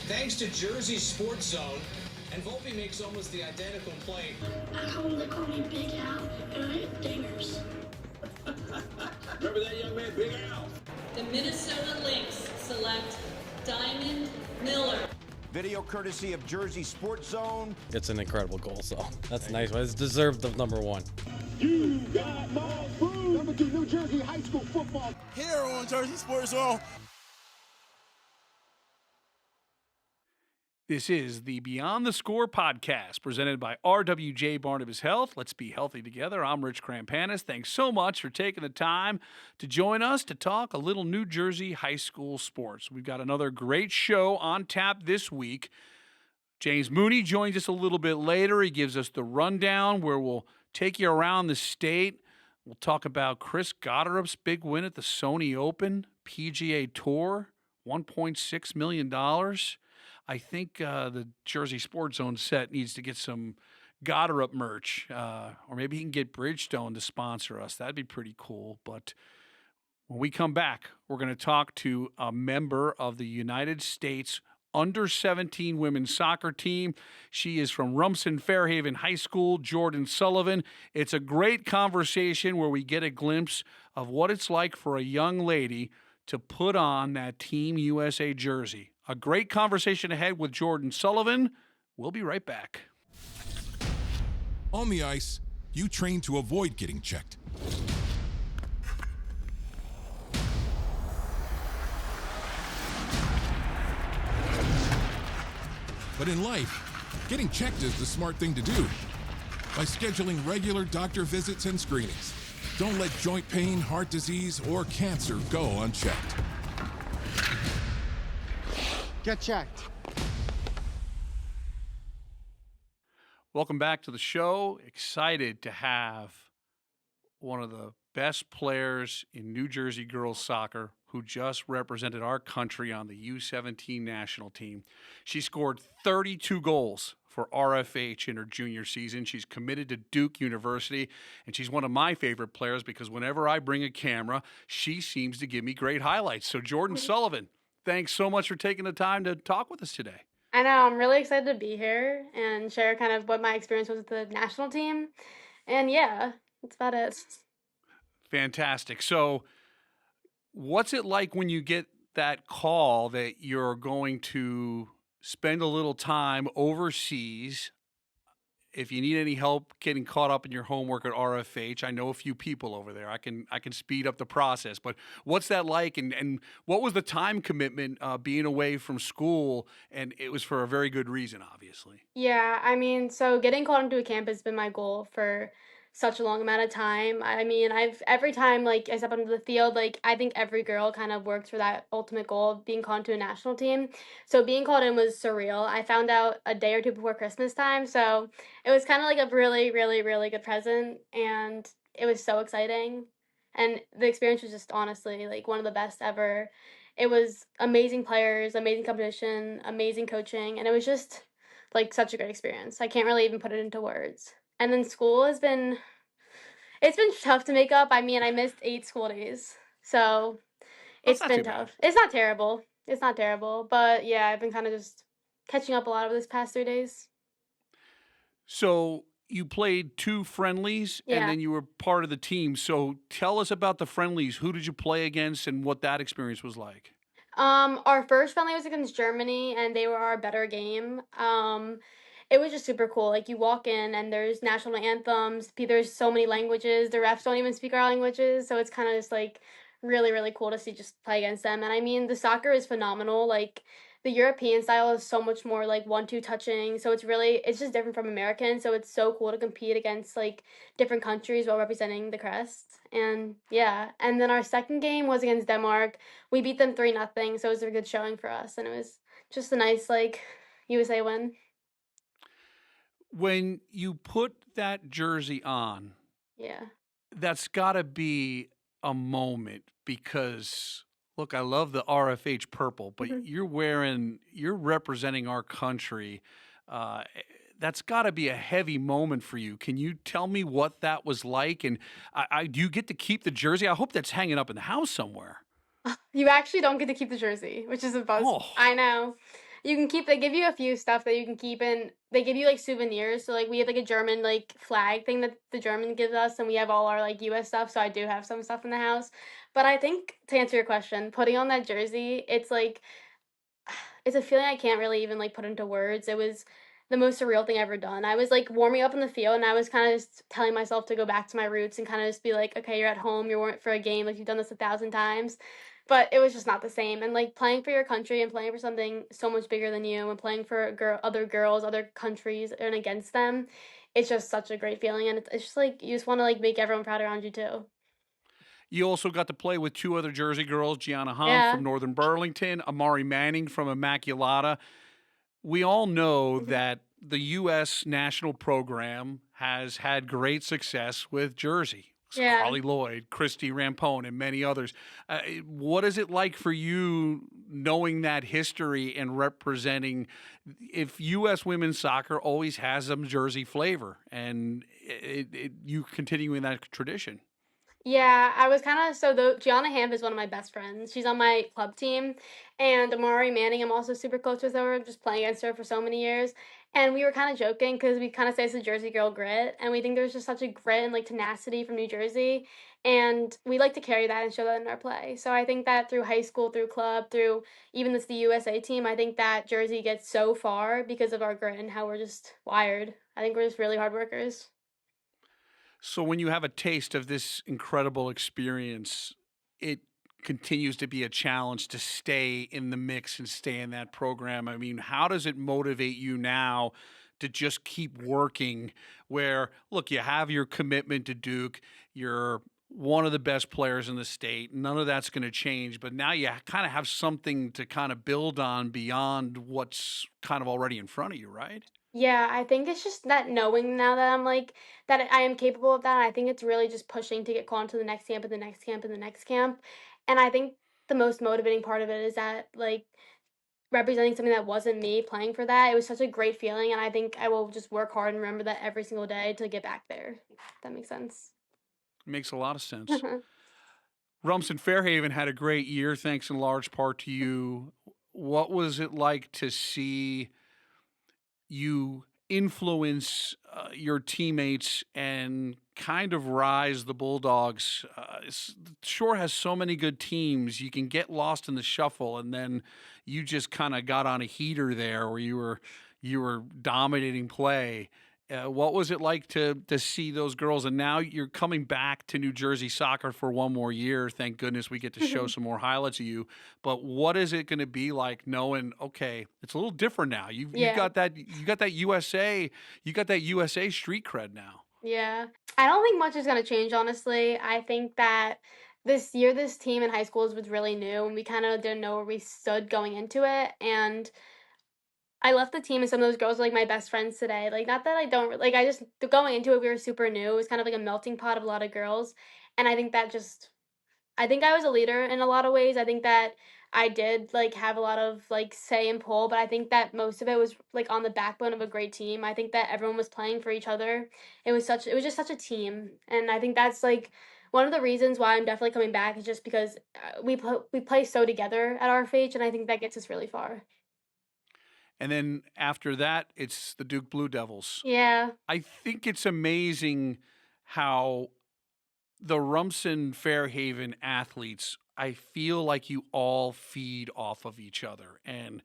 Thanks to Jersey Sports Zone, and Volpe makes almost the identical play. At home, they call me Big Al, and I hit dingers. Remember that young man, Big Al? The Minnesota Lynx select Diamond Miller. Video courtesy of Jersey Sports Zone. It's an incredible goal, so that's a nice one. It's deserved the number one. You got my food. Number 2, New Jersey high school football. Here on Jersey Sports Zone. This is the Beyond the Score podcast presented by RWJ Barnabas Health. Let's be healthy together. I'm Rich Krampanis. Thanks so much for taking the time to join us to talk a little New Jersey high school sports. We've got another great show on tap this week. James Mooney joins us a little bit later. He gives us the rundown where we'll take you around the state. We'll talk about Chris Gotterup's big win at the Sony Open, PGA Tour, $1.6 million. I think the Jersey Sports Zone set needs to get some Gotterup merch, or maybe he can get Bridgestone to sponsor us. That'd be pretty cool. But when we come back, we're going to talk to a member of the United States under-17 women's soccer team. She is from Rumson-Fair High School, Jordyn Sullivan. It's a great conversation where we get a glimpse of what it's like for a young lady to put on that Team USA jersey. A great conversation ahead with Jordyn Sullivan. We'll be right back. On the ice, you train to avoid getting checked. But in life, getting checked is the smart thing to do. By scheduling regular doctor visits and screenings, don't let joint pain, heart disease, or cancer go unchecked. Get checked. Welcome back to the show. Excited to have one of the best players in New Jersey girls soccer who just represented our country on the U17 national team. She scored 32 goals for RFH in her junior season. She's committed to Duke University, and she's one of my favorite players because whenever I bring a camera, she seems to give me great highlights. So Jordyn Sullivan, thanks so much for taking the time to talk with us today. I know, I'm really excited to be here and share kind of what my experience was with the national team. And yeah, that's about it. Fantastic. So what's it like when you get that call that you're going to spend a little time overseas? If you need any help getting caught up in your homework at RFH, I know a few people over there. I can speed up the process. But what's that like? And what was the time commitment being away from school? And it was for a very good reason, obviously. Yeah, I mean, so getting called into a camp has been my goal for such a long amount of time. I mean, every time like I step onto the field, like I think every girl kind of works for that ultimate goal of being called to a national team. So being called in was surreal. I found out a day or two before Christmas time, so it was kind of like a really, really, really good present, and it was so exciting. And the experience was just honestly like one of the best ever. It was amazing players, amazing competition, amazing coaching, and it was just like such a great experience. I can't really even put it into words. And then school it's been tough to make up. I mean, I missed 8 school days. So it's been tough. It's not terrible. It's not terrible. But yeah, I've been kind of just catching up a lot over this past 3 days. So you played 2 friendlies and then you were part of the team. So tell us about the friendlies. Who did you play against and what that experience was like? Our first friendly was against Germany, and they were our better game. It was just super cool. Like, you walk in and there's national anthems. There's so many languages. The refs don't even speak our languages. So it's kind of just like really, really cool to see just play against them. And I mean, the soccer is phenomenal. Like, the European style is so much more like 1-2 touching. So it's just different from American. So it's so cool to compete against like different countries while representing the crest. And yeah. And then our second game was against Denmark. We beat them 3-0. So it was a good showing for us. And it was just a nice like USA win. When you put that jersey on, that's got to be a moment because, look, I love the RFH purple, but you're representing our country. That's got to be a heavy moment for you. Can you tell me what that was like? And do you get to keep the jersey? I hope that's hanging up in the house somewhere. You actually don't get to keep the jersey, which is a buzz. Oh. I know. You can keep they give you a few stuff that you can keep in they give you, like, souvenirs, so, like, we have, like, a German, like, flag thing that the German gives us, and we have all our, like, US stuff, so I do have some stuff in the house. But I think to answer your question, putting on that jersey, it's like it's a feeling I can't really even, like, put into words. It was the most surreal thing I've ever done. I was, like, warming up in the field, and I was kinda just telling myself to go back to my roots and kinda just be like, "Okay, you're at home, you're warming up for a game, like, you've done this 1,000 times." But it was just not the same, and, like, playing for your country and playing for something so much bigger than you and playing for other girls, other countries, and against them, it's just such a great feeling, and it's just, like, you just wanna, like, make everyone proud around you too. You also got to play with two other Jersey girls, Gianna Hunt Yeah. from Northern Burlington, Amari Manning from Immaculata. We all know Mhm. that the U.S. national program has had great success with Jersey. Yeah. Carly Lloyd, Christy Rampone, and many others. What is it like for you knowing that history and representing if U.S. women's soccer always has some Jersey flavor and you continuing that tradition? Yeah, I was kinda so the Gianna Hamp is one of my best friends. She's on my club team, and Amari Manning, I'm also super close with her, just playing against her for so many years. And we were kinda joking because we kinda say it's the Jersey girl grit, and we think there's just such a grit and, like, tenacity from New Jersey, and we like to carry that and show that in our play. So I think that through high school, through club, through even this the USA team, I think that Jersey gets so far because of our grit and how we're just wired. I think we're just really hard workers. So when you have a taste of this incredible experience, it continues to be a challenge to stay in the mix and stay in that program. I mean, how does it motivate you now to just keep working where, look, you have your commitment to Duke, you're one of the best players in the state. None of that's going to change, but now you kind of have something to kind of build on beyond what's kind of already in front of you, right? Yeah, I think it's just that knowing now that I'm like that I am capable of that. I think it's really just pushing to get called to the next camp and the next camp and the next camp. And I think the most motivating part of it is that like representing something that wasn't me playing for that. It was such a great feeling and I think I will just work hard and remember that every single day to get back there. If that makes sense. Makes a lot of sense. Rumson-Fairhaven had a great year, thanks in large part to you. What was it like to see you influence your teammates and kind of rise the Bulldogs? Shore has so many good teams. You can get lost in the shuffle, and then you just kind of got on a heater there where you were dominating play. What was it like to see those girls? And now you're coming back to New Jersey soccer for one more year. Thank goodness we get to show some more highlights of you. But what is it going to be like knowing? Okay, it's a little different now. You've Yeah. got that USA street cred now. Yeah. I don't think much is gonna change, honestly. I think that this year, this team in high school was really new, and we kind of didn't know where we stood going into it. And I left the team, and some of those girls are like my best friends today. Like, not that I don't like, I just going into it, we were super new. It was kind of like a melting pot of a lot of girls, and I think that just I think I was a leader in a lot of ways. I think that I did like have a lot of like say and pull, but I think that most of it was like on the backbone of a great team. I think that everyone was playing for each other. It was just such a team, and I think that's like one of the reasons why I'm definitely coming back is just because we play so together at RFH, and I think that gets us really far. And then after that, it's the Duke Blue Devils. Yeah. I think it's amazing how the Rumson Fairhaven athletes, I feel like you all feed off of each other. And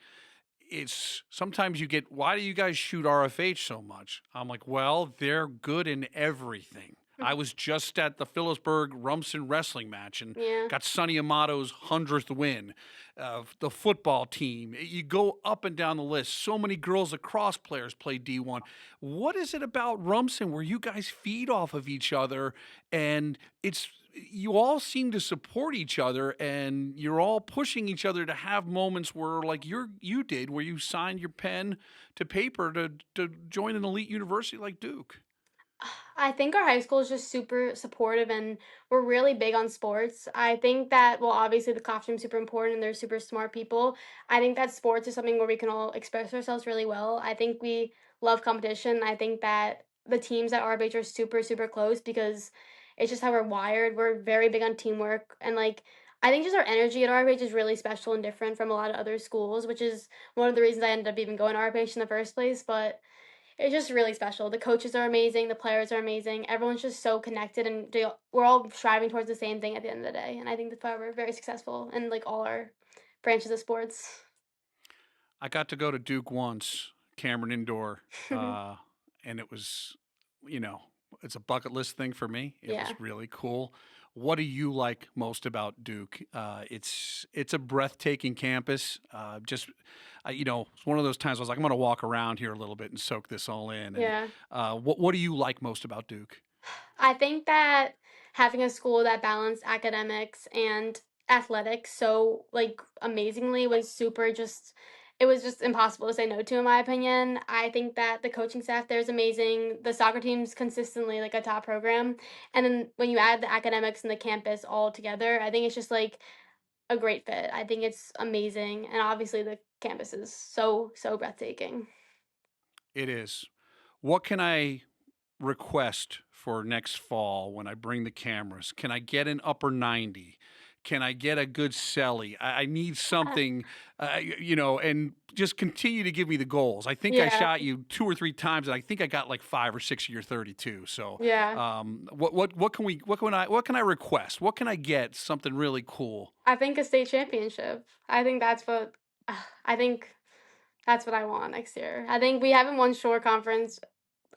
it's sometimes you get, why do you guys shoot RFH so much? I'm like, well, they're good in everything. I was just at the Phillipsburg Rumson wrestling match and Yeah. got Sonny Amato's 100th win. The football team, you go up and down the list. So many girls lacrosse players play D1. What is it about Rumson where you guys feed off of each other and it's you all seem to support each other and you're all pushing each other to have moments where like you did where you signed your pen to paper to join an elite university like Duke? I think our high school is just super supportive and we're really big on sports. I think that, well, obviously the costume's super important and they're super smart people. I think that sports is something where we can all express ourselves really well. I think we love competition. I think that the teams at RBH are super, super close because it's just how we're wired. We're very big on teamwork. And like, I think just our energy at RFH is really special and different from a lot of other schools, which is one of the reasons I ended up even going to RFH in the first place. But it's just really special. The coaches are amazing. The players are amazing. Everyone's just so connected, and we're all striving towards the same thing at the end of the day. And I think that's why we're very successful in like all our branches of sports. I got to go to Duke once, Cameron Indoor, and it was, it's a bucket list thing for me. It was really cool. What do you like most about Duke? It's a breathtaking campus. It's one of those times I was like, I'm going to walk around here a little bit and soak this all in. And, what do you like most about Duke? I think that having a school that balanced academics and athletics so like amazingly was it was just impossible to say no to, in my opinion. I think that the coaching staff there is amazing. The soccer team's consistently like a top program. And then when you add the academics and the campus all together, I think it's just like a great fit. I think it's amazing. And obviously the campus is so breathtaking. It is. What can I request for next fall when I bring the cameras? Can I get an upper 90? Can I get a good celly? I need something, and just continue to give me the goals. I think I shot you 2 or 3 times, and I think I got like 5 or 6 of your 32. So, what can I request? What can I get? Something really cool. I think a state championship. I think that's what I want next year. I think we haven't won shore conference,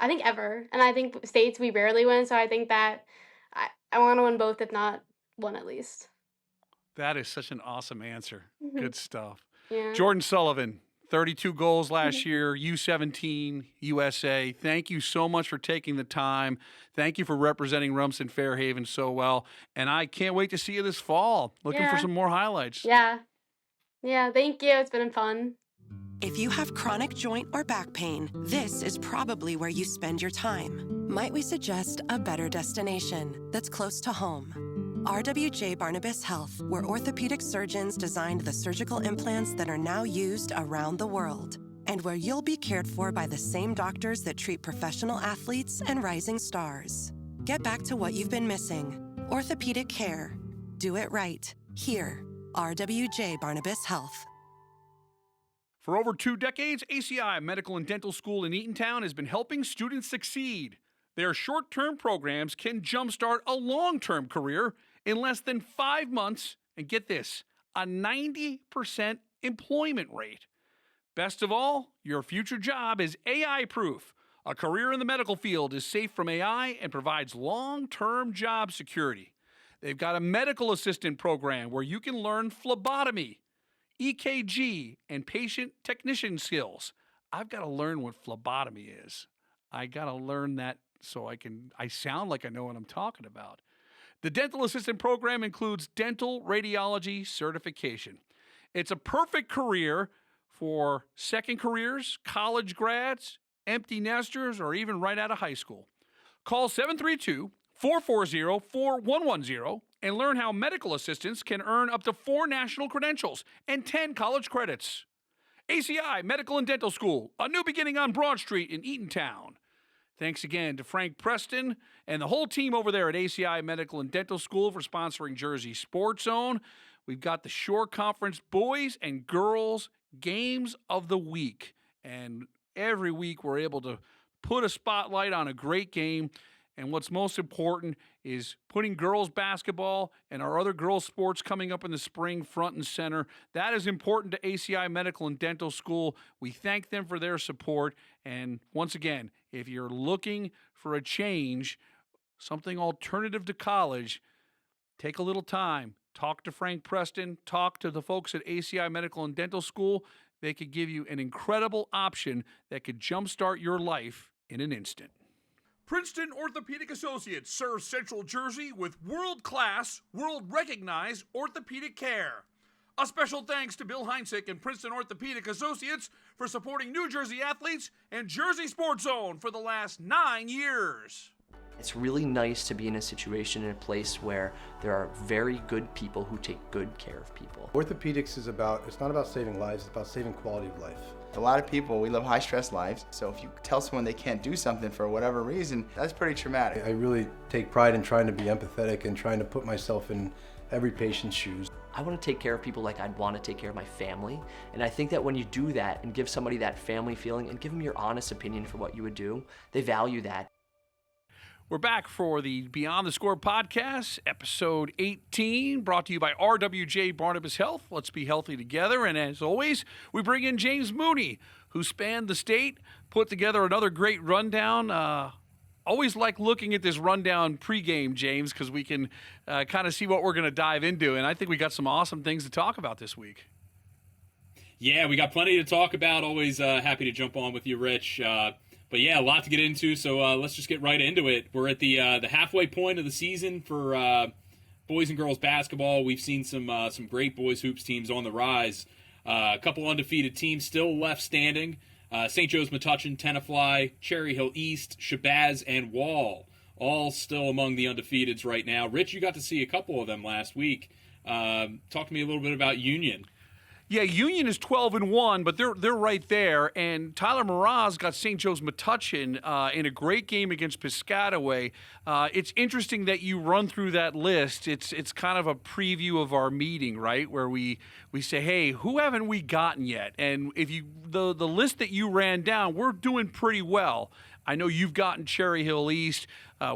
I think ever, and I think states we rarely win. So I think that I want to win both, if not one at least. That is such an awesome answer. Good stuff. Yeah. Jordyn Sullivan, 32 goals last year, U17, USA. Thank you so much for taking the time. Thank you for representing Rumson-Fair Haven so well. And I can't wait to see you this fall. Looking for some more highlights. Yeah, thank you. It's been fun. If you have chronic joint or back pain, this is probably where you spend your time. Might we suggest a better destination that's close to home? RWJ Barnabas Health, where orthopedic surgeons designed the surgical implants that are now used around the world, and where you'll be cared for by the same doctors that treat professional athletes and rising stars. Get back to what you've been missing. Orthopedic care. Do it right. Here, RWJ Barnabas Health. For over 2 decades, ACI Medical and Dental School in Eatontown has been helping students succeed. Their short-term programs can jumpstart a long-term career in less than 5 months, and get this, a 90% employment rate. Best of all, your future job is AI-proof. A career in the medical field is safe from AI and provides long-term job security. They've got a medical assistant program where you can learn phlebotomy, EKG, and patient technician skills. I've got to learn what phlebotomy is. I got to learn that so I sound like I know what I'm talking about. The dental assistant program includes dental radiology certification. It's a perfect career for second careers, college grads, empty nesters, or even right out of high school. Call 732-440-4110 and learn how medical assistants can earn up to 4 national credentials and 10 college credits. ACI Medical and Dental School, a new beginning on Broad Street in Eatontown. Thanks again to Frank Preston and the whole team over there at ACI Medical and Dental School for sponsoring Jersey Sports Zone. We've got the Shore Conference Boys and Girls Games of the Week. And every week we're able to put a spotlight on a great game. And what's most important is putting girls basketball and our other girls sports coming up in the spring front and center. That is important to ACI Medical and Dental School. We thank them for their support. And once again, if you're looking for a change, something alternative to college, take a little time. Talk to Frank Preston. Talk to the folks at ACI Medical and Dental School. They could give you an incredible option that could jumpstart your life in an instant. Princeton Orthopedic Associates serves Central Jersey with world-class, world-recognized orthopedic care. A special thanks to Bill Heinsick and Princeton Orthopedic Associates for supporting New Jersey athletes and Jersey Sports Zone for the last 9 years. It's really nice to be in a situation, in a place where there are very good people who take good care of people. Orthopedics it's not about saving lives, it's about saving quality of life. A lot of people, we live high-stress lives, so if you tell someone they can't do something for whatever reason, that's pretty traumatic. I really take pride in trying to be empathetic and trying to put myself in every patient's shoes. I want to take care of people like I'd want to take care of my family. And I think that when you do that and give somebody that family feeling and give them your honest opinion for what you would do, they value that. We're back for the Beyond the Score podcast, episode 18, brought to you by RWJ Barnabas Health. Let's be healthy together. And as always, we bring in James Mooney, who spanned the state, put together another great rundown. Always like looking at this rundown pregame, James, because we can kind of see what we're going to dive into. And I think we got some awesome things to talk about this week. Yeah, we got plenty to talk about. Always happy to jump on with you, Rich. But yeah, a lot to get into, so let's just get right into it. We're at the halfway point of the season for boys and girls basketball. We've seen some great boys hoops teams on the rise. A couple undefeated teams still left standing. St. Joe's Metuchen, Tenafly, Cherry Hill East, Shabazz, and Wall, all still among the undefeateds right now. Rich, you got to see a couple of them last week. Talk to me a little bit about Union. Yeah, Union is 12-1, but they're right there. And Tyler Mraz got St. Joe's Metuchen in a great game against Piscataway. It's interesting that you run through that list. It's kind of a preview of our meeting, right, where we say, hey, who haven't we gotten yet? And if the list that you ran down, we're doing pretty well. I know you've gotten Cherry Hill East.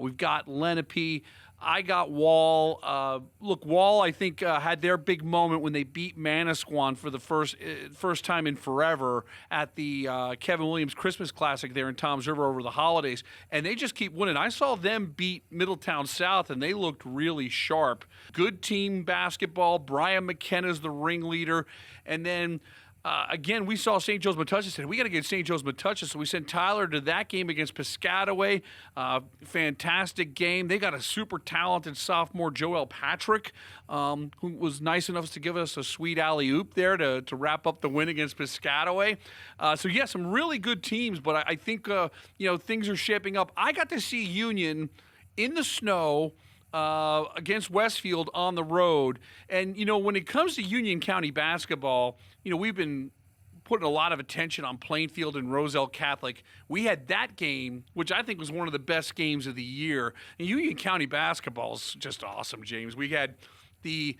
We've got Lenape. I got Wall. Look, Wall, I think, had their big moment when they beat Manasquan for the first time in forever at the Kevin Williams Christmas Classic there in Toms River over the holidays, and they just keep winning. I saw them beat Middletown South, and they looked really sharp. Good team basketball. Brian McKenna's the ringleader, and then again, we saw St. Joe's Metuchen, said, we got to get St. Joe's Metuchen, so we sent Tyler to that game against Piscataway. Fantastic game. They got a super talented sophomore, Joel Patrick, who was nice enough to give us a sweet alley-oop there to wrap up the win against Piscataway. So, yeah, some really good teams, but I think, things are shaping up. I got to see Union in the snow against Westfield on the road. And, when it comes to Union County basketball, we've been putting a lot of attention on Plainfield and Roselle Catholic. We had that game, which I think was one of the best games of the year. And Union County basketball is just awesome, James. We had the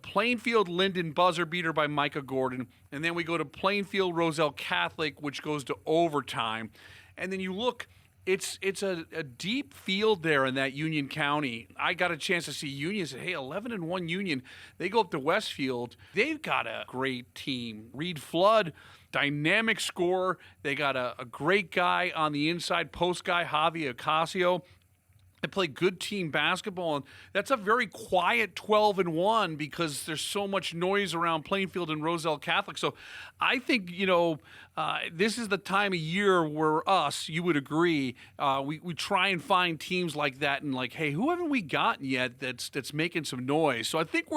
Plainfield Linden buzzer beater by Micah Gordon, and then we go to Plainfield Roselle Catholic, which goes to overtime. And then you look, it's a deep field there in that Union County. I got a chance to see Union. Said, hey, 11-1 Union. They go up to Westfield. They've got a great team. Reed Flood, dynamic scorer. They got a great guy on the inside, post guy, Javi Ocasio. They play good team basketball, and that's a very quiet 12-1 because there's so much noise around Plainfield and Roselle Catholic. So I think, this is the time of year where you would agree, we try and find teams like that and like, hey, who haven't we gotten yet that's making some noise? So I think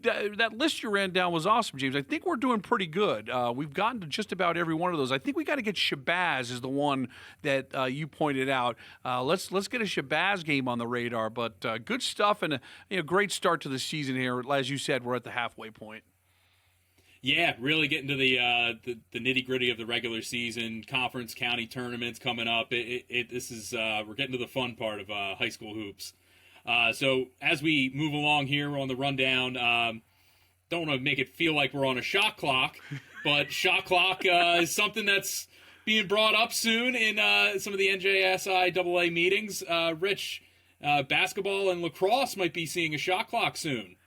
that list you ran down was awesome, James. I think we're doing pretty good. We've gotten to just about every one of those. I think we got to get Shabazz is the one that you pointed out. Let's get a Shabazz game on the radar, but good stuff and a great start to the season here. As you said, we're at the halfway point. Yeah, really getting to the nitty-gritty of the regular season, conference, county tournaments coming up. This is we're getting to the fun part of high school hoops. So as we move along here on the rundown, don't want to make it feel like we're on a shot clock, but shot clock is something that's being brought up soon in some of the NJSI AA meetings. Rich, basketball and lacrosse might be seeing a shot clock soon.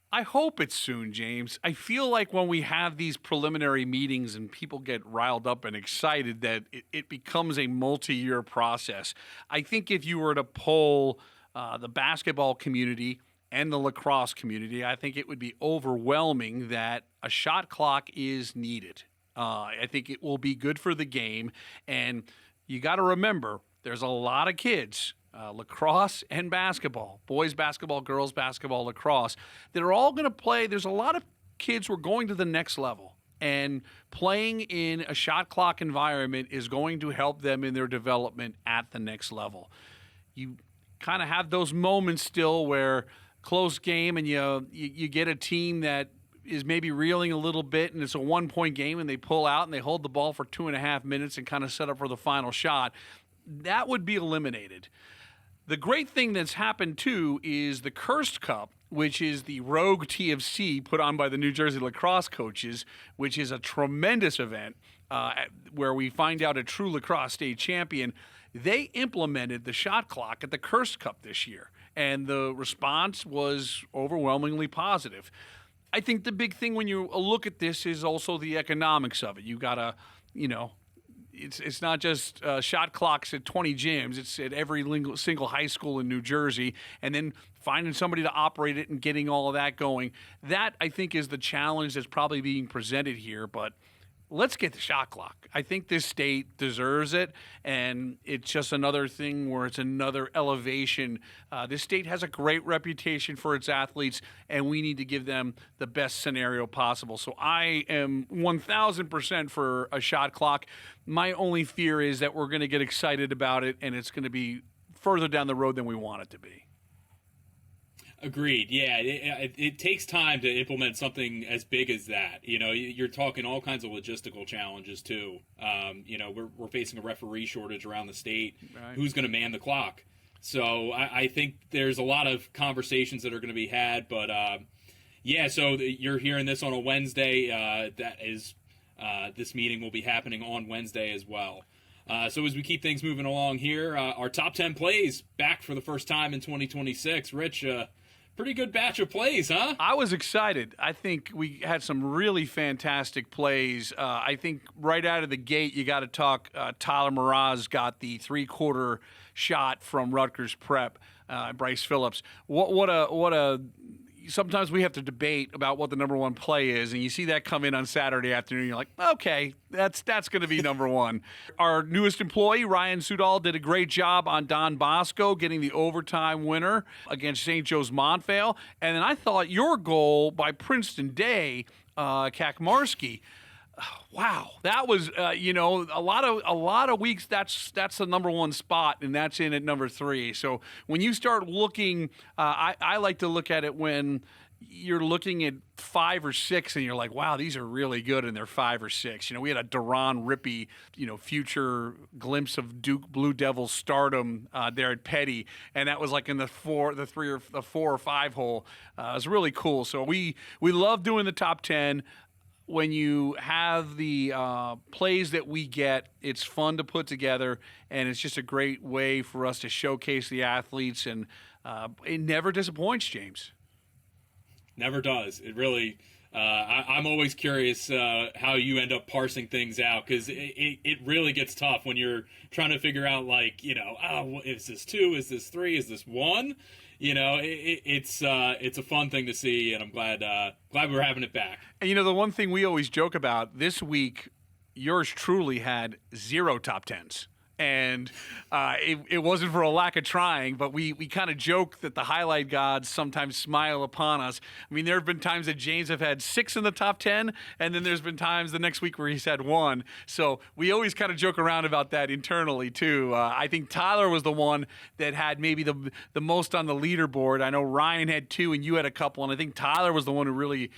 I hope it's soon, James. I feel like when we have these preliminary meetings and people get riled up and excited that it becomes a multi-year process. I think if you were to poll the basketball community and the lacrosse community, I think it would be overwhelming that a shot clock is needed. I think it will be good for the game. And you got to remember, there's a lot of kids, lacrosse and basketball, boys basketball, girls basketball, lacrosse, that are all going to play. There's a lot of kids who are going to the next level. And playing in a shot clock environment is going to help them in their development at the next level. You kind of have those moments still where close game and you get a team that is maybe reeling a little bit and it's a 1-point game and they pull out and they hold the ball for 2.5 minutes and kind of set up for the final shot. That would be eliminated. The great thing that's happened, too, is the Cursed Cup which is the Rogue TFC put on by the New Jersey lacrosse coaches, which is a tremendous event where we find out a true lacrosse state champion. They implemented the shot clock at the Curse Cup this year, and the response was overwhelmingly positive. I think the big thing when you look at this is also the economics of it. You got to, it's not just shot clocks at 20 gyms. It's at every single high school in New Jersey, and then finding somebody to operate it and getting all of that going. That, I think, is the challenge that's probably being presented here, but let's get the shot clock. I think this state deserves it, and it's just another thing where it's another elevation. This state has a great reputation for its athletes, and we need to give them the best scenario possible. So I am 1,000% for a shot clock. My only fear is that we're going to get excited about it, and it's going to be further down the road than we want it to be. Agreed. Yeah, it takes time to implement something as big as that. You're talking all kinds of logistical challenges too. We're facing a referee shortage around the state. Right. Who's going to man the clock? So I think there's a lot of conversations that are going to be had. But so you're hearing this on a Wednesday. That is, this meeting will be happening on Wednesday as well. So as we keep things moving along here, our top 10 plays back for the first time in 2026. Rich, pretty good batch of plays, huh? I was excited. I think we had some really fantastic plays. I think right out of the gate, you got to talk. Tyler Mraz got the 3-quarter shot from Rutgers Prep. Bryce Phillips. What a. Sometimes we have to debate about what the number one play is, and you see that come in on Saturday afternoon. You're like, okay, that's going to be number one. Our newest employee, Ryan Sudal, did a great job on Don Bosco, getting the overtime winner against St. Joe's Montvale. And then I thought your goal by Princeton Day, Kakmarski. Wow, that was a lot of weeks. That's the number one spot, and that's in at number 3. So when you start looking, I like to look at it when you're looking at 5 or 6, and you're like, wow, these are really good, and they're 5 or 6. We had a Duran Rippey, future glimpse of Duke Blue Devils stardom there at Petty, and that was like in the 4 or 5 hole. It was really cool. So we love doing the top 10. When you have the plays that we get, it's fun to put together, and it's just a great way for us to showcase the athletes, and it never disappoints, James. Never does. It really I'm always curious how you end up parsing things out, because it really gets tough when you're trying to figure out, is this 2, is this 3, is this 1? It's a fun thing to see, and I'm glad we're having it back. And the one thing we always joke about, this week, yours truly had 0 top 10s. And it wasn't for a lack of trying, but we kind of joke that the highlight gods sometimes smile upon us. I mean, there have been times that James have had 6 in the top 10, and then there's been times the next week where he's had 1. So we always kind of joke around about that internally, too. I think Tyler was the one that had maybe the most on the leaderboard. I know Ryan had 2, and you had a couple, and I think Tyler was the one who really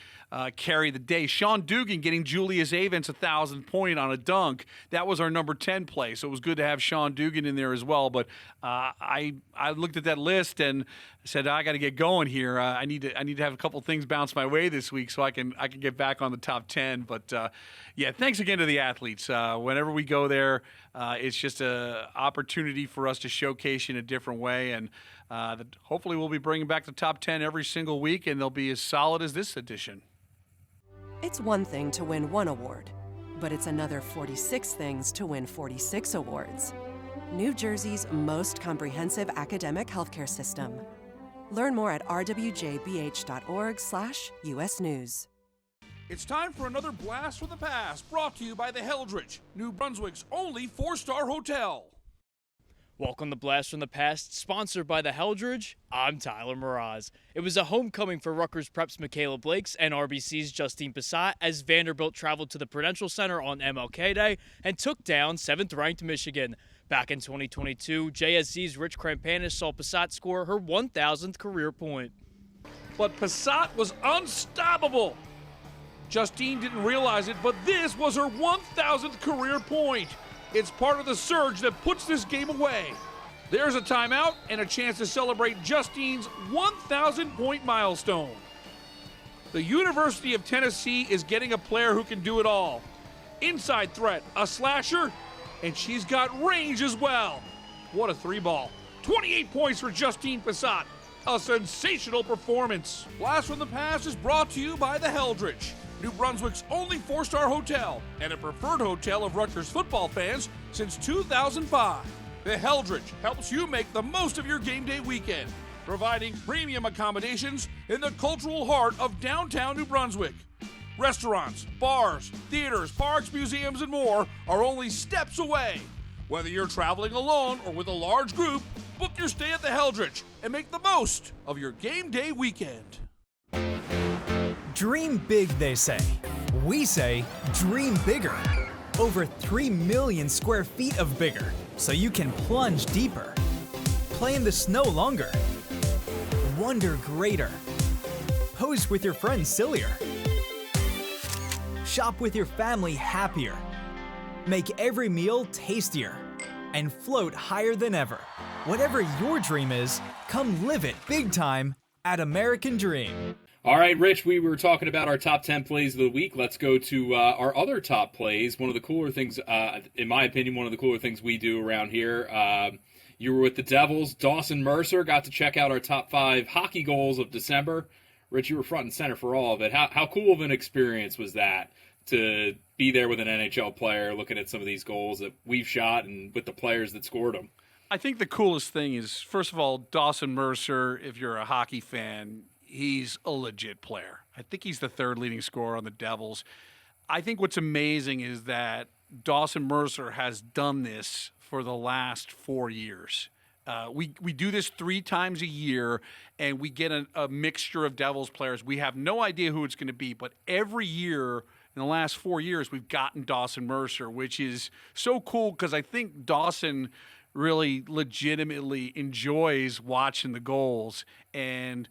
carried the day. Sean Dugan getting Julius Avents 1,000 point on a dunk. That was our number 10 play, so it was good to have Sean Dugan in there as well. But I looked at that list and said, I got to get going here. I need to have a couple things bounce my way this week so I can get back on the top 10. But thanks again to the athletes. Whenever we go there, it's just an opportunity for us to showcase in a different way, and hopefully we'll be bringing back the top 10 every single week, and they'll be as solid as this edition. It's one thing to win 1 award, but it's another 46 things to win 46 awards. New Jersey's most comprehensive academic healthcare system. Learn more at rwjbh.org/US News. It's time for another Blast from the Past, brought to you by the Heldridge, New Brunswick's only 4-star hotel. Welcome to Blast from the Past, sponsored by the Heldridge. I'm Tyler Mraz. It was a homecoming for Rutgers Prep's Michaela Blakes and RBC's Justine Passat as Vanderbilt traveled to the Prudential Center on MLK Day and took down 7th-ranked Michigan. Back in 2022, JSZ's Rich Krampanis saw Passat score her 1,000th career point. But Passat was unstoppable. Justine didn't realize it, but this was her 1,000th career point. It's part of the surge that puts this game away. There's a timeout and a chance to celebrate Justine's 1,000-point milestone. The University of Tennessee is getting a player who can do it all. Inside threat, a slasher, and she's got range as well. What a three-ball. 28 points for Justine Passat. A sensational performance. Blast from the Past is brought to you by the Heldridge, New Brunswick's only 4-star hotel and a preferred hotel of Rutgers football fans since 2005. The Heldridge helps you make the most of your game day weekend, providing premium accommodations in the cultural heart of downtown New Brunswick. Restaurants, bars, theaters, parks, museums, and more are only steps away. Whether you're traveling alone or with a large group, book your stay at the Heldridge and make the most of your game day weekend. Dream big, they say. We say dream bigger. Over 3 million square feet of bigger, so you can plunge deeper, play in the snow longer, wonder greater, pose with your friends sillier, shop with your family happier, make every meal tastier, and float higher than ever. Whatever your dream is, come live it big time at American Dream. All right, Rich, we were talking about our top 10 plays of the week. Let's go to our other top plays. One of the cooler things, in my opinion, one of the cooler things we do around here. You were with the Devils. Dawson Mercer got to check out our top 5 hockey goals of December. Rich, you were front and center for all of it. How cool of an experience was that to be there with an NHL player looking at some of these goals that we've shot and with the players that scored them? I think the coolest thing is, first of all, Dawson Mercer, if you're a hockey fan, he's a legit player. I think he's the 3rd leading scorer on the Devils. I think what's amazing is that Dawson Mercer has done this for the last 4 years. We do this 3 times a year, and we get a mixture of Devils players. We have no idea who it's going to be, but every year in the last 4 years, we've gotten Dawson Mercer, which is so cool because I think Dawson really legitimately enjoys watching the goals. And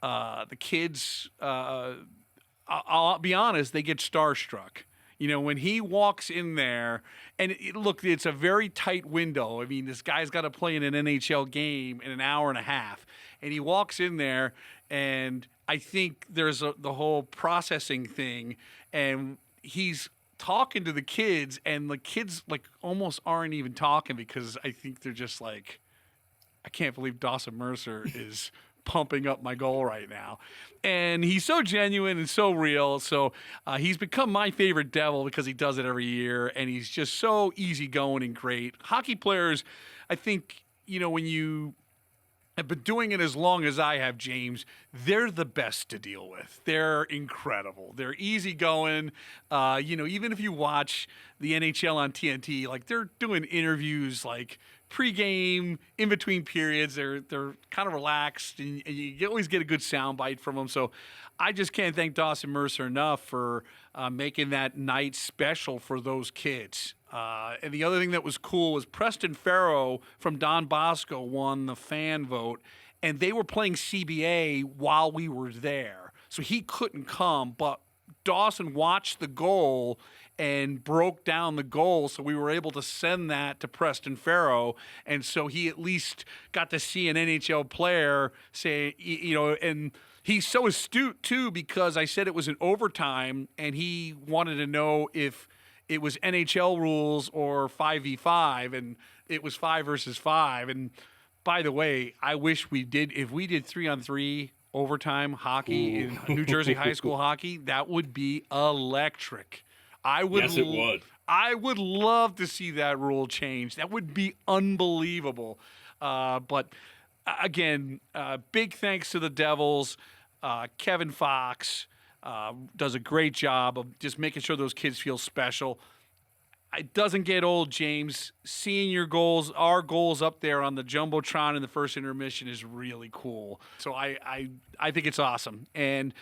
the kids, I'll be honest, they get starstruck. You know, when he walks in there, and look, it's a very tight window. I mean, this guy's got to play in an NHL game in an hour and a half. And he walks in there, and I think there's the whole processing thing, and he's talking to the kids, and the kids, like, almost aren't even talking because I think they're just like, I can't believe Dawson Mercer is pumping up my goal right now. And he's so genuine and so real. So he's become my favorite Devil because he does it every year, and he's just so easygoing and great. Hockey players, I think, you know, when you have been doing it as long as I have, James, they're the best to deal with. They're incredible. They're easygoing. You know, even if you watch the NHL on TNT, like, they're doing interviews like pregame, in between periods. They're kind of relaxed, and you always get a good soundbite from them. So I just can't thank Dawson Mercer enough for making that night special for those kids. And the other thing that was cool was Preston Farrow from Don Bosco won the fan vote, and they were playing CBA while we were there. So he couldn't come, but Dawson watched the goal and broke down the goal, so we were able to send that to Preston Farrow, and so he at least got to see an NHL player say, you know, and he's so astute too, because I said it was an overtime, and he wanted to know if it was NHL rules or 5v5, and it was 5 versus 5. And by the way, I wish we did, if we did 3-on-3 overtime hockey in New Jersey high school hockey, that would be electric. Yes, it would. I would love to see that rule change. That would be unbelievable. But again, big thanks to the Devils. Kevin Fox does a great job of just making sure those kids feel special. It doesn't get old, James. Seeing your goals, our goals up there on the Jumbotron in the first intermission is really cool. So I think it's awesome. And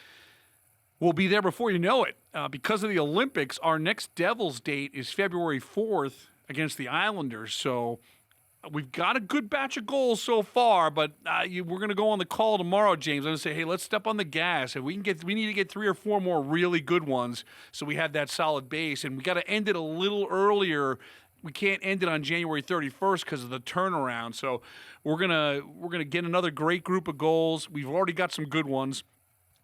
we'll be there before you know it. Because of the Olympics, our next Devils date is February 4th against the Islanders. So we've got a good batch of goals so far, but we're going to go on the call tomorrow, James. I'm going to say, hey, let's step on the gas. If we need to get 3 or 4 more really good ones so we have that solid base. And we got to end it a little earlier we can't end it on January 31st because of the turnaround. So we're gonna get another great group of goals. We've already got some good ones.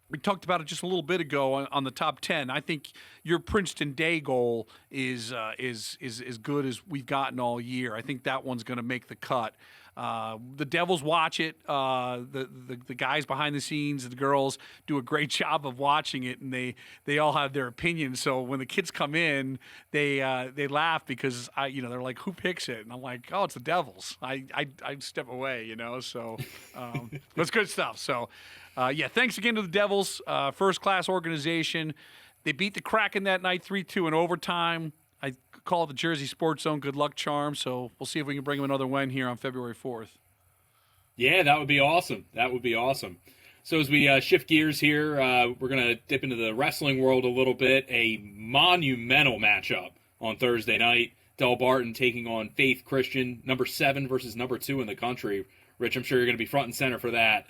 We talked about it just a little bit ago on the top 10. I think your Princeton Day goal is as good as we've gotten all year. I think that one's going to make the cut. The Devils watch it. The guys behind the scenes, the girls, do a great job of watching it, and they all have their opinions. So when the kids come in, they laugh because they're like, "Who picks it?" And I'm like, "Oh, it's the Devils." I step away, So that's good stuff. So. Thanks again to the Devils, first-class organization. They beat the Kraken that night 3-2 in overtime. I call it the Jersey Sports Zone good luck charm, so we'll see if we can bring them another win here on February 4th. Yeah, that would be awesome. That would be awesome. So as we shift gears here, we're going to dip into the wrestling world a little bit. A monumental matchup on Thursday night. Delbarton taking on Faith Christian, number 7 versus number 2 in the country. Rich, I'm sure you're going to be front and center for that.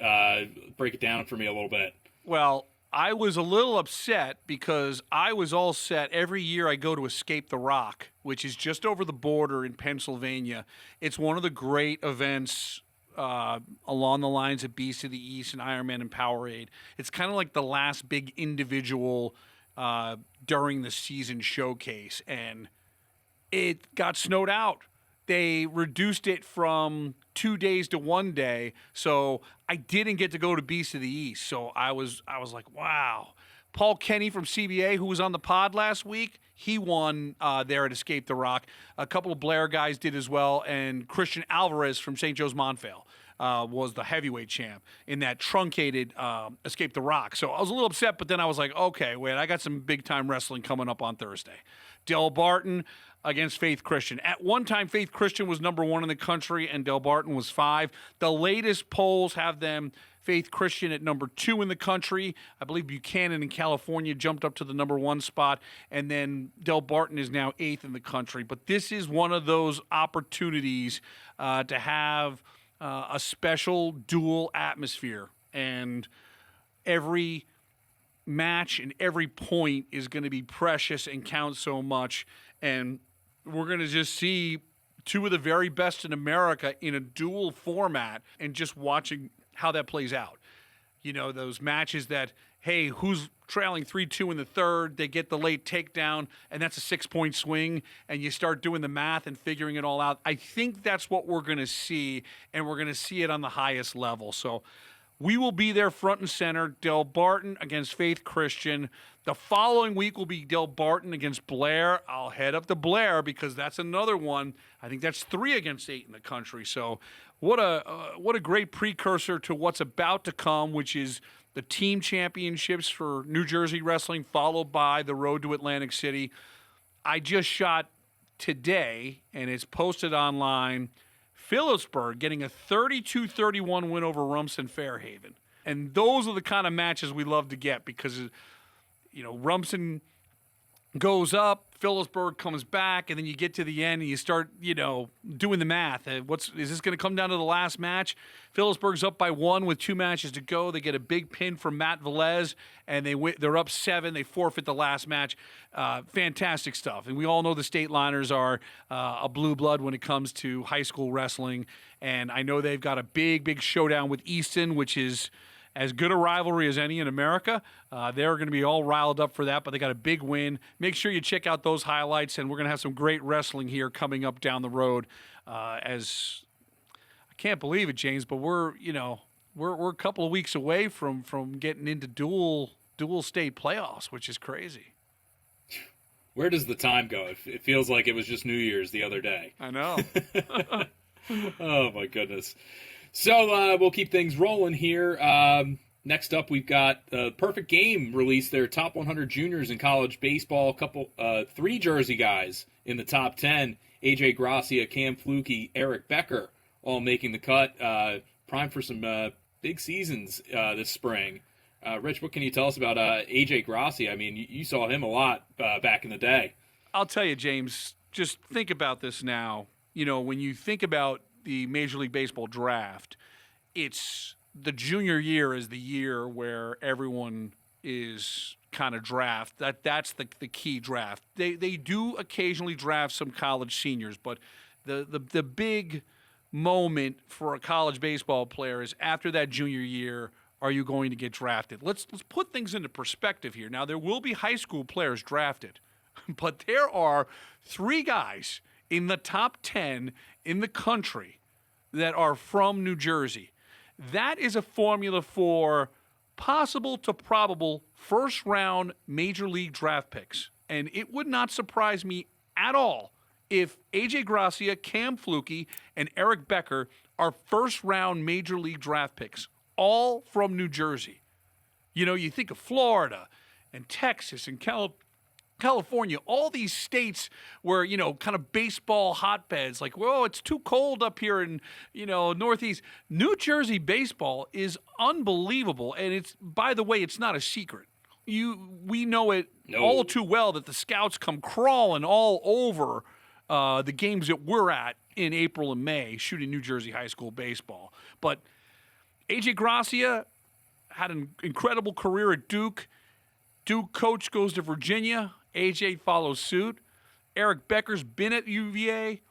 Break it down for me a little bit. Well, I was a little upset because I was all set. Every year I go to Escape the Rock, which is just over the border in Pennsylvania. It's one of the great events along the lines of Beast of the East and Ironman and Powerade. It's kind of like the last big individual during the season showcase, and it got snowed out. They reduced it from 2 days to 1 day, so I didn't get to go to Beast of the East. So I was like, wow. Paul Kenny from CBA, who was on the pod last week, he won there at Escape the Rock. A couple of Blair guys did as well, and Christian Alvarez from St. Joe's Montvale was the heavyweight champ in that truncated Escape the Rock. So I was a little upset, but then I was like, okay, wait, I got some big-time wrestling coming up on Thursday. Delbarton against Faith Christian. At one time, Faith Christian was number 1 in the country, and Delbarton was 5. The latest polls have them Faith Christian at number 2 in the country. I believe Buchanan in California jumped up to the number 1 spot, and then Delbarton is now 8th in the country. But this is one of those opportunities to have a special dual atmosphere, and every match and every point is going to be precious and count so much. And we're going to just see 2 of the very best in America in a dual format, and just watching how that plays out. Those matches that, hey, who's trailing 3-2 in the third, they get the late takedown, and that's a 6-point swing, and you start doing the math and figuring it all out. I think that's what we're going to see, and we're going to see it on the highest level. So we will be there front and center. Delbarton against Faith Christian. The following week will be Delbarton against Blair. I'll head up to Blair because that's another one. I think that's 3 against 8 in the country. So what a great precursor to what's about to come, which is the team championships for New Jersey wrestling, followed by the road to Atlantic City. I just shot today, and it's posted online, Phillipsburg getting a 32-31 win over Rumson-Fair. And those are the kind of matches we love to get because, Rumson goes up, Phillipsburg comes back, and then you get to the end and you start, doing the math. Is this going to come down to the last match? Phillipsburg's up by 1 with 2 matches to go. They get a big pin from Matt Velez, and they're up 7. They forfeit the last match. Fantastic stuff. And we all know the State Liners are a blue blood when it comes to high school wrestling. And I know they've got a big, big showdown with Easton, which is as good a rivalry as any in America. They're going to be all riled up for that, but they got a big win. Make sure you check out those highlights, and we're going to have some great wrestling here coming up down the road. As I can't believe it, James, but we're a couple of weeks away from getting into dual state playoffs, which is crazy. Where does the time go? It feels like it was just New Year's the other day. I know. Oh, my goodness. So we'll keep things rolling here. Next up, we've got Perfect Game released their top 100 juniors in college baseball. 3 Jersey guys in the top 10. AJ Gracia, Cam Fluke, Eric Becker, all making the cut. Prime for some big seasons this spring. Rich, what can you tell us about AJ Gracia? I mean, you saw him a lot back in the day. I'll tell you, James, just think about this now. When you think about the Major League Baseball draft, it's the junior year is the year where everyone is kind of draft. That's the key draft. They do occasionally draft some college seniors, but the big moment for a college baseball player is after that junior year, are you going to get drafted? Let's put things into perspective here. Now, there will be high school players drafted, but there are 3 guys in the top 10 in the country that are from New Jersey. That is a formula for possible to probable first-round major league draft picks. And it would not surprise me at all if A.J. Gracia, Cam Flukie, and Eric Becker are first-round major league draft picks, all from New Jersey. You know, you think of Florida and Texas and California, all these states where, you know, kind of baseball hotbeds, like, well, it's too cold up here in, you know, Northeast. New Jersey baseball is unbelievable. And it's, by the way, it's not a secret. We know it all too well that the scouts come crawling all over the games that we're at in April and May shooting New Jersey high school baseball. But A.J. Gracia had an incredible career at Duke. Duke coach goes to Virginia. A.J. follows suit. Eric Becker's been at UVA.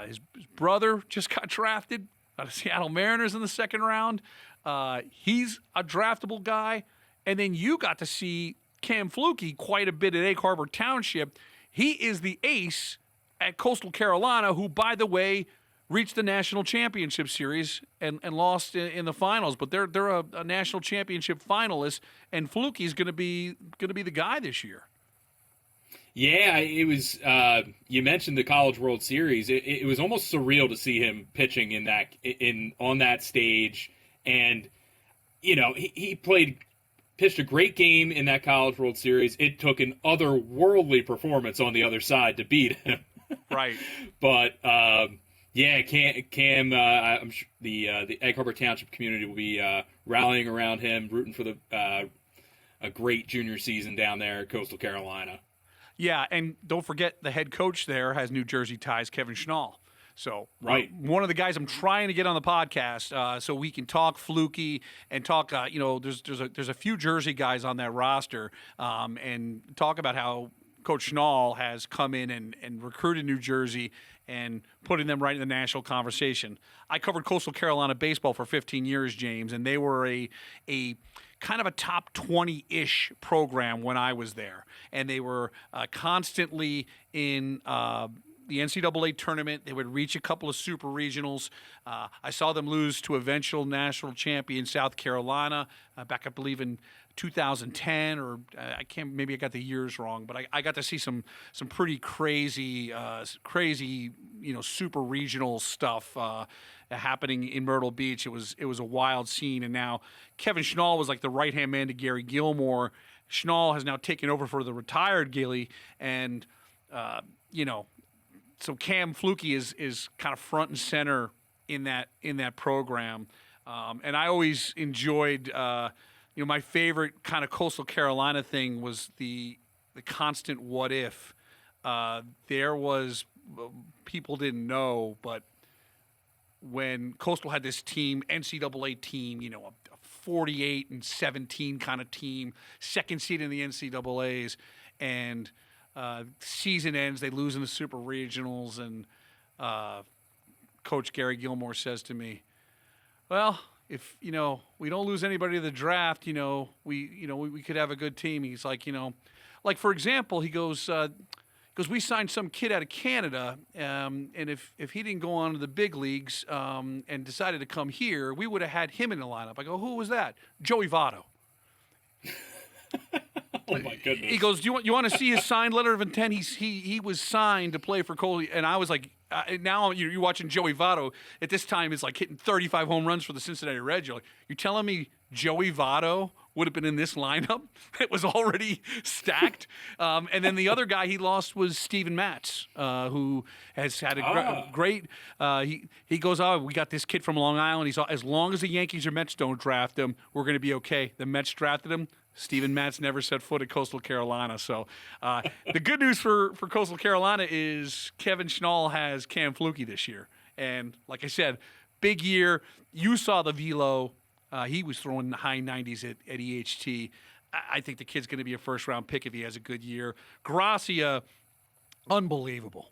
His brother just got drafted out of Seattle Mariners in the second round. He's a draftable guy. And then you got to see Cam Flukie quite a bit at Egg Harbor Township. He is the ace at Coastal Carolina, who, by the way, reached the national championship series and lost in the finals. But they're a national championship finalist, and Flukie's going to be the guy this year. Yeah, it was. You mentioned the College World Series. It was almost surreal to see him pitching on that stage, and you know he pitched a great game in that College World Series. It took an otherworldly performance on the other side to beat him. Right. But yeah, Cam. I'm sure the Egg Harbor Township community will be rallying around him, rooting for a great junior season down there at Coastal Carolina. Yeah, and don't forget the head coach there has New Jersey ties, Kevin Schnall. So right, one of the guys I'm trying to get on the podcast so we can talk Flukie and talk. You know, there's a few Jersey guys on that roster and talk about how Coach Schnall has come in and recruited New Jersey and putting them right in the national conversation. I covered Coastal Carolina baseball for 15 years, James, and they were a kind of a top 20-ish program when I was there. And they were constantly in the NCAA tournament. They would reach a couple of super regionals. I saw them lose to eventual national champion South Carolina back, I believe, in 2010, or I can't. Maybe I got the years wrong, but I got to see some pretty crazy, you know, super regional stuff happening in Myrtle Beach. It was a wild scene, and now Kevin Schnall was like the right-hand man to Gary Gilmore. Schnall has now taken over for the retired Gilly, and you know, so Cam Flukie is kind of front and center in that program, and I always enjoyed. You know, my favorite kind of Coastal Carolina thing was the constant what if. There was people didn't know, but when Coastal had this team, NCAA team, you know, a 48-17 kind of team, second seed in the NCAAs, and season ends, they lose in the super regionals, and Coach Gary Gilmore says to me, well, if, you know, we don't lose anybody to the draft, you know, we could have a good team. He's like, you know, like, for example, he goes, we signed some kid out of Canada, and if he didn't go on to the big leagues and decided to come here, we would have had him in the lineup. I go, who was that? Joey Votto. Oh my goodness. He goes, do you want to see his signed letter of intent? He was signed to play for Cole, and I was like, now you're watching Joey Votto. At this time, it's like hitting 35 home runs for the Cincinnati Reds. You're telling me Joey Votto would have been in this lineup? It was already stacked. And then the other guy he lost was Steven Matz, who has had a great. He goes, we got this kid from Long Island. He's as long as the Yankees or Mets don't draft him, we're going to be okay. The Mets drafted him. Steven Matz never set foot at Coastal Carolina. So the good news for Coastal Carolina is Kevin Schnall has Cam Flukie this year. And like I said, big year. You saw the velo. He was throwing high 90s at EHT. I think the kid's going to be a first-round pick if he has a good year. Gracia, unbelievable.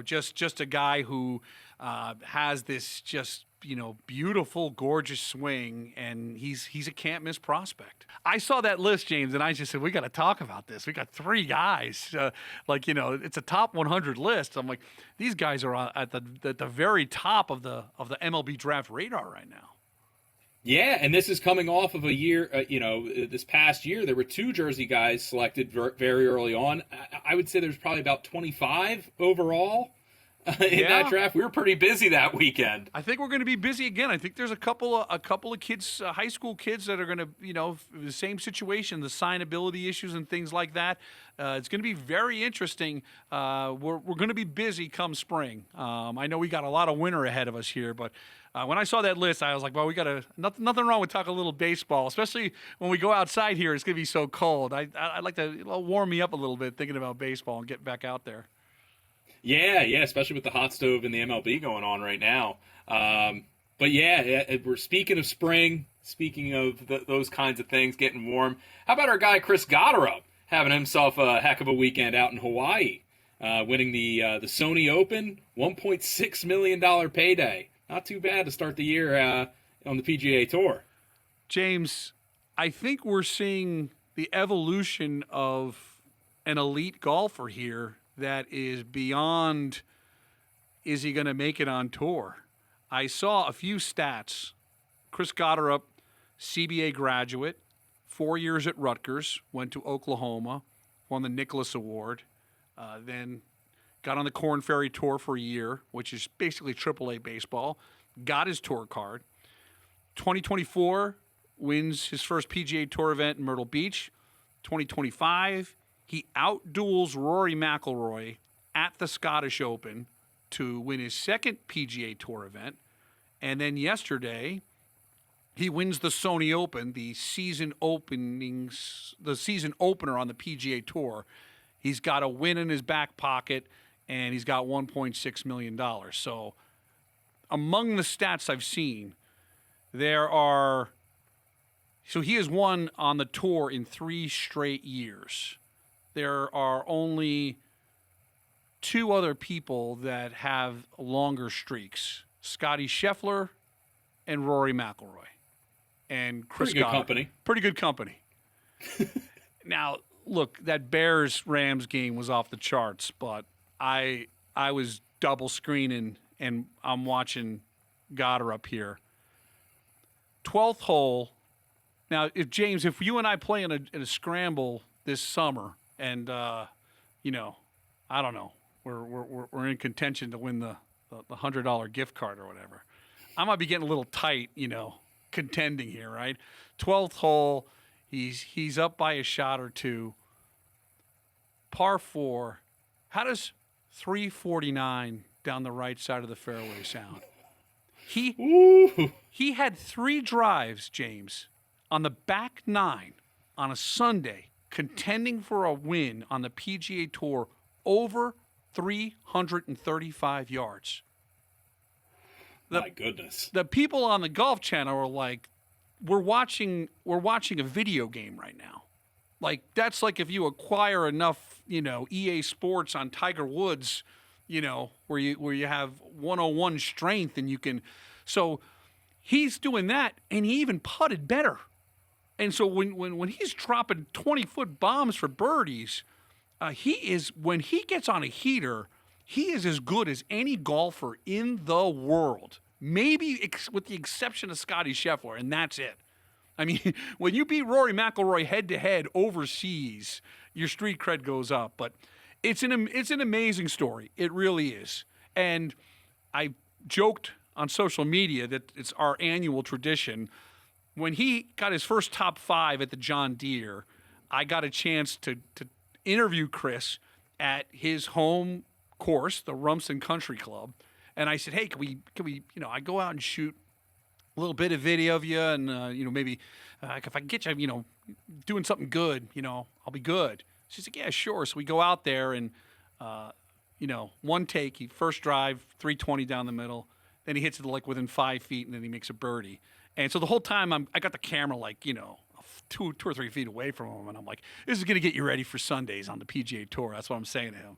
Just a guy who has this just, beautiful, gorgeous swing, and he's a can't-miss prospect. I saw that list, James, and I just said, we got to talk about this. We got 3 guys. It's a top 100 list. I'm like, these guys are at the very top of the MLB Draft radar right now. Yeah, and this is coming off of a year, this past year, there were 2 Jersey guys selected very early on. I would say there's probably about 25 overall in that draft. We were pretty busy that weekend. I think we're going to be busy again. I think there's a couple of kids, high school kids that are going to, the same situation, the signability issues and things like that. It's going to be very interesting. We're going to be busy come spring. I know we got a lot of winter ahead of us here, but when I saw that list, I was like, well, we got to nothing wrong with talking a little baseball, especially when we go outside here. It's going to be so cold. I'd like to warm me up a little bit thinking about baseball and getting back out there. Yeah, especially with the hot stove and the MLB going on right now. But we're speaking of spring, speaking of those kinds of things, getting warm. How about our guy Chris Gotterup having himself a heck of a weekend out in Hawaii, winning the Sony Open, $1.6 million payday. Not too bad to start the year on the PGA Tour. James, I think we're seeing the evolution of an elite golfer here that is beyond, is he going to make it on tour? I saw a few stats. Chris Gotterup, CBA graduate, 4 years at Rutgers, went to Oklahoma, won the Nicholas Award, then got on the Korn Ferry Tour for a year, which is basically AAA baseball, got his tour card. 2024, wins his first PGA Tour event in Myrtle Beach. 2025, he outduels Rory McIlroy at the Scottish Open to win his second PGA Tour event. And then yesterday, he wins the Sony Open, the season opener on the PGA Tour. He's got a win in his back pocket, and he's got $1.6 million. So among the stats I've seen, so he has won on the tour in 3 straight years. There are only 2 other people that have longer streaks, Scotty Scheffler and Rory McIlroy. And Chris Gotterup. Pretty good company. Now, look, that Bears-Rams game was off the charts, but I was double screening, and I'm watching Gotterup here. 12th hole. Now, if you and I play in a scramble this summer, and I don't know, we're in contention to win the $100 gift card or whatever, I might be getting a little tight, contending here, right? 12th hole, he's up by a shot or 2. Par 4. How does 349 down the right side of the fairway sound? He had 3 drives, James, on the back 9 on a Sunday, contending for a win on the PGA Tour over 335 yards. My goodness. The people on the Golf Channel are like, we're watching a video game right now. Like, that's like if you acquire enough, EA Sports on Tiger Woods, where you have 101 strength and you can. So he's doing that, and he even putted better. And so when he's dropping 20-foot bombs for birdies, when he gets on a heater, he is as good as any golfer in the world. Maybe with the exception of Scotty Scheffler, and that's it. I mean, when you beat Rory McIlroy head-to-head overseas, your street cred goes up. But it's an amazing story. It really is. And I joked on social media that it's our annual tradition. When he got his first top 5 at the John Deere, I got a chance to interview Chris at his home course, the Rumson Country Club. And I said, hey, can we, I go out and shoot a little bit of video of you, and maybe if I can get you, doing something good, I'll be good. She's like, yeah, sure. So we go out there, and one take, he first drive, 320 down the middle, then he hits it like within 5 feet, and then he makes a birdie. And so the whole time I got the camera a two or 3 feet away from him, and I'm like, this is going to get you ready for Sundays on the PGA Tour. That's what I'm saying to him.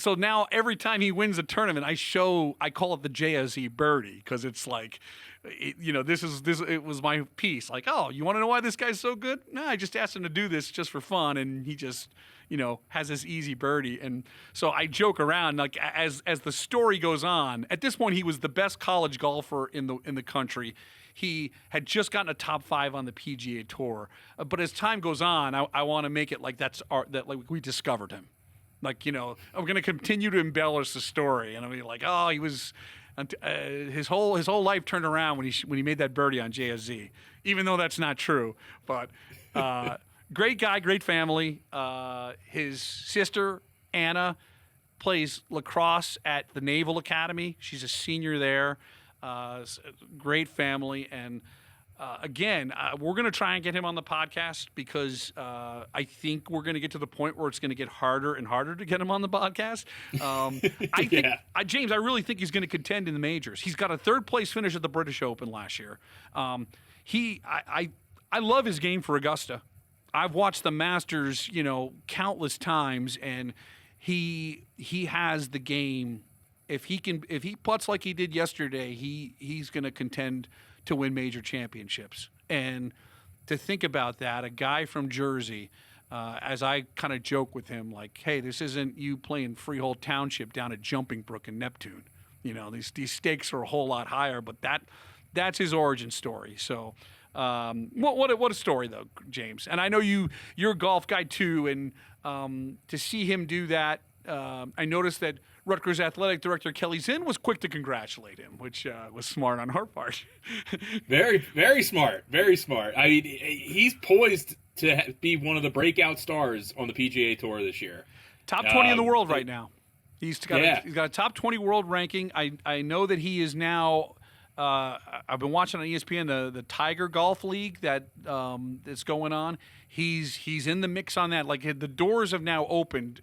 So now every time he wins a tournament, I call it the JSZ birdie, because it's like, it was my piece. Like, oh, you want to know why this guy's so good? No, I just asked him to do this just for fun, and he just, has this easy birdie. And so I joke around, like, as the story goes on. At this point, he was the best college golfer in the country. He had just gotten a top 5 on the PGA Tour. But as time goes on, I want to make it like that we discovered him. Like, I'm going to continue to embellish the story, and I'll be like, oh, he was his whole life turned around when he made that birdie on JSZ, even though that's not true. But great guy, great family. His sister Anna plays lacrosse at the Naval Academy. She's a senior there. Great family, and again, we're going to try and get him on the podcast, because I think we're going to get to the point where it's going to get harder and harder to get him on the podcast. I think, James, I really think he's going to contend in the majors. He's got a 3rd place finish at the British Open last year. I love his game for Augusta. I've watched the Masters, countless times, and he has the game. If he putts like he did yesterday, he's going to contend to win major championships. And to think about that, a guy from Jersey, as I kind of joke with him, like, hey, this isn't you playing Freehold Township down at Jumping Brook in Neptune. These stakes are a whole lot higher, but that's his origin story. So what a story, though, James. And I know you're a golf guy too, and to see him do that, I noticed that Rutgers athletic director Kelly Zinn was quick to congratulate him, which was smart on her part. Very, very smart. Very smart. I mean, he's poised to be one of the breakout stars on the PGA Tour this year. Top 20 in the world right now. He's got a top 20 world ranking. I know that he is now. I've been watching on ESPN the Tiger Golf League that's going on. He's in the mix on that. Like, the doors have now opened,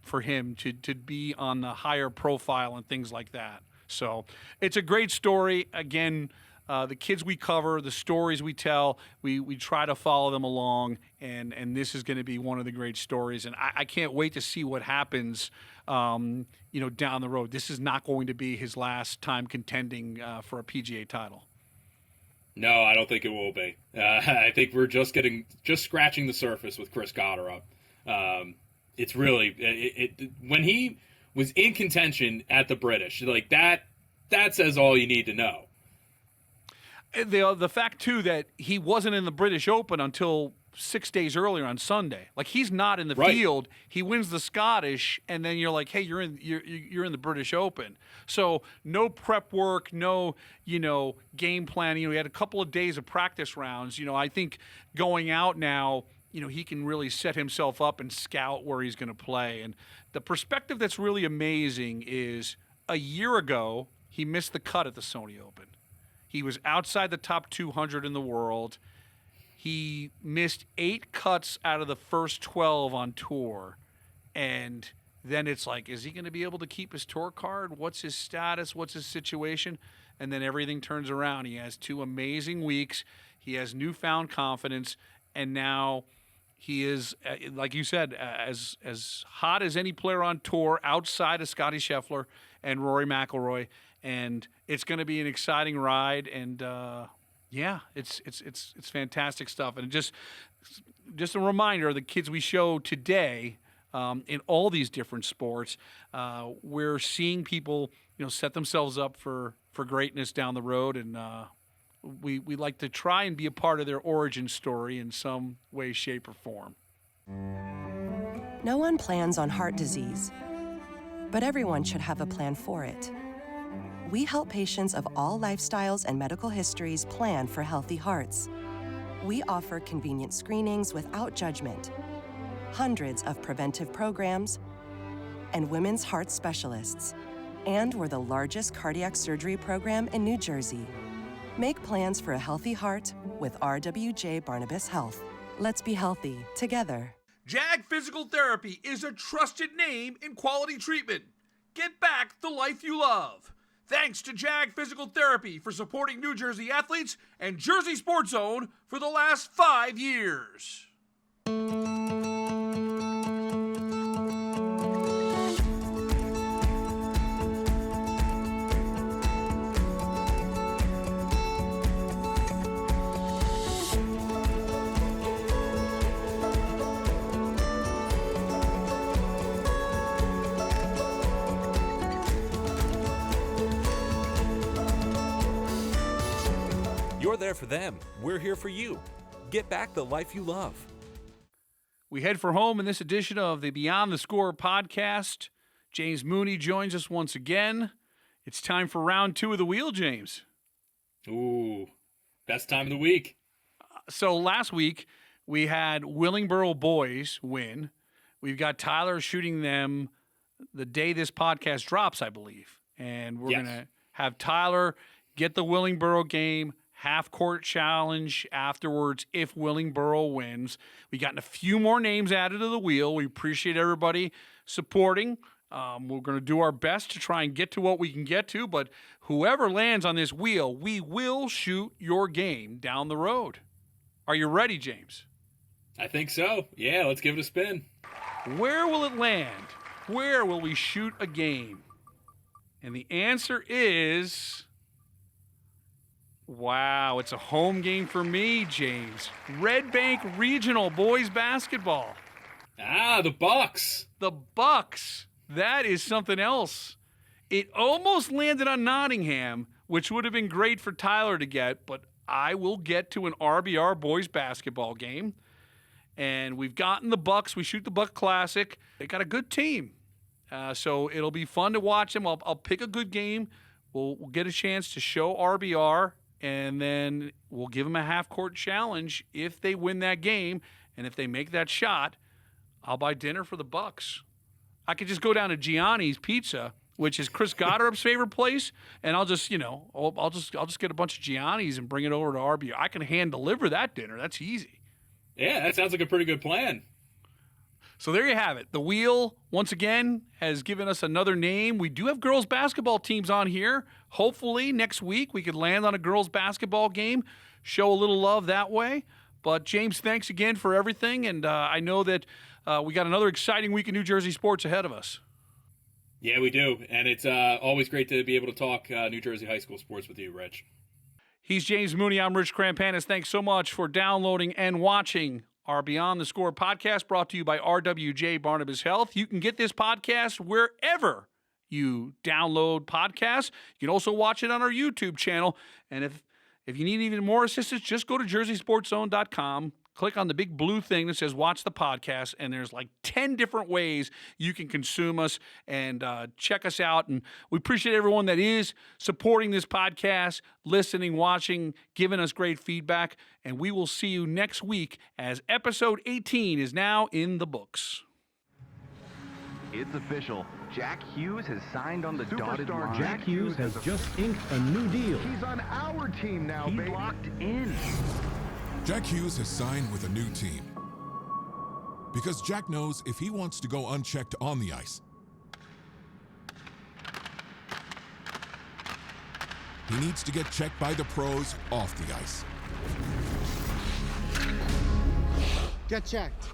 for him to be on the higher profile and things like that. So it's a great story. Again, the kids we cover, the stories we tell, we try to follow them along, and this is going to be one of the great stories. And I can't wait to see what happens, down the road. This is not going to be his last time contending for a PGA title. No, I don't think it will be. I think we're just scratching the surface with Chris Gotterup. It's really when he was in contention at the British, like that says all you need to know. The fact too that he wasn't in the British Open until 6 days earlier on Sunday. Like, he's not in the field. He wins the Scottish, and then you're like, hey, you're in the British Open. So no prep work, no game planning. He had a couple of days of practice rounds. I think going out now, he can really set himself up and scout where he's going to play. And the perspective that's really amazing is a year ago he missed the cut at the Sony Open. He was outside the top 200 in the world. He missed 8 cuts out of the first 12 on tour. And then it's like, is he going to be able to keep his tour card? What's his status? What's his situation? And then everything turns around. He has 2 amazing weeks. He has newfound confidence. And now he is, like you said, as hot as any player on tour outside of Scottie Scheffler and Rory McIlroy. And it's going to be an exciting ride. And, it's fantastic stuff. And just a reminder, the kids we show today in all these different sports, we're seeing people, set themselves up for greatness down the road. And we like to try and be a part of their origin story in some way, shape, or form. No one plans on heart disease, but everyone should have a plan for it. We help patients of all lifestyles and medical histories plan for healthy hearts. We offer convenient screenings without judgment, hundreds of preventive programs, and women's heart specialists. And we're the largest cardiac surgery program in New Jersey. Make plans for a healthy heart with RWJ Barnabas Health. Let's be healthy together. JAG Physical Therapy is a trusted name in quality treatment. Get back the life you love. Thanks to JAG Physical Therapy for supporting New Jersey athletes and Jersey Sports Zone for the last 5 years. You're there for them. We're here for you. Get back the life you love. We head for home in this edition of the Beyond the Score podcast. James Mooney joins us once again. It's time for round 2 of the wheel, James. Ooh, best time of the week. So last week, we had Willingboro boys win. We've got Tyler shooting them the day this podcast drops, I believe. And we're going to have Tyler get the Willingboro game, half-court challenge afterwards if Willingboro wins. We've gotten a few more names added to the wheel. We appreciate everybody supporting. We're going to do our best to try and get to what we can get to, but whoever lands on this wheel, we will shoot your game down the road. Are you ready, James? I think so. Yeah, let's give it a spin. Where will it land? Where will we shoot a game? And the answer is... wow, it's a home game for me, James. Red Bank Regional boys basketball. Ah, the Bucks. The Bucks. That is something else. It almost landed on Nottingham, which would have been great for Tyler to get, but I will get to an RBR boys basketball game. And we've gotten the Bucks. We shoot the Buck Classic. They got a good team. So it'll be fun to watch them. I'll pick a good game. We'll get a chance to show RBR. And then we'll give them a half-court challenge if they win that game. And if they make that shot, I'll buy dinner for the Bucks. I could just go down to Gianni's Pizza, which is Chris Gotterup's favorite place, and I'll just, I'll just get a bunch of Gianni's and bring it over to RBR. I can hand deliver that dinner. That's easy. Yeah, that sounds like a pretty good plan. So there you have it. The wheel, once again, has given us another name. We do have girls basketball teams on here. Hopefully next week we could land on a girls basketball game, show a little love that way. But, James, thanks again for everything. And I know that we got another exciting week in New Jersey sports ahead of us. Yeah, we do. And it's always great to be able to talk New Jersey high school sports with you, Rich. He's James Mooney. I'm Rich Krampanis. Thanks so much for downloading and watching our Beyond the Score podcast, brought to you by RWJ Barnabas Health. You can get this podcast wherever you download podcasts. You can also watch it on our YouTube channel. And if you need even more assistance, just go to jerseysportszone.com. Click on the big blue thing that says watch the podcast, and there's like 10 different ways you can consume us and check us out. And we appreciate everyone that is supporting this podcast, listening, watching, giving us great feedback. And we will see you next week as episode 18 is now in the books. It's official. Jack Hughes has signed on the dotted line. Jack Hughes has just inked a new deal. He's on our team now, baby. He's locked in. Jack Hughes has signed with a new team. Because Jack knows if he wants to go unchecked on the ice, he needs to get checked by the pros off the ice. Get checked.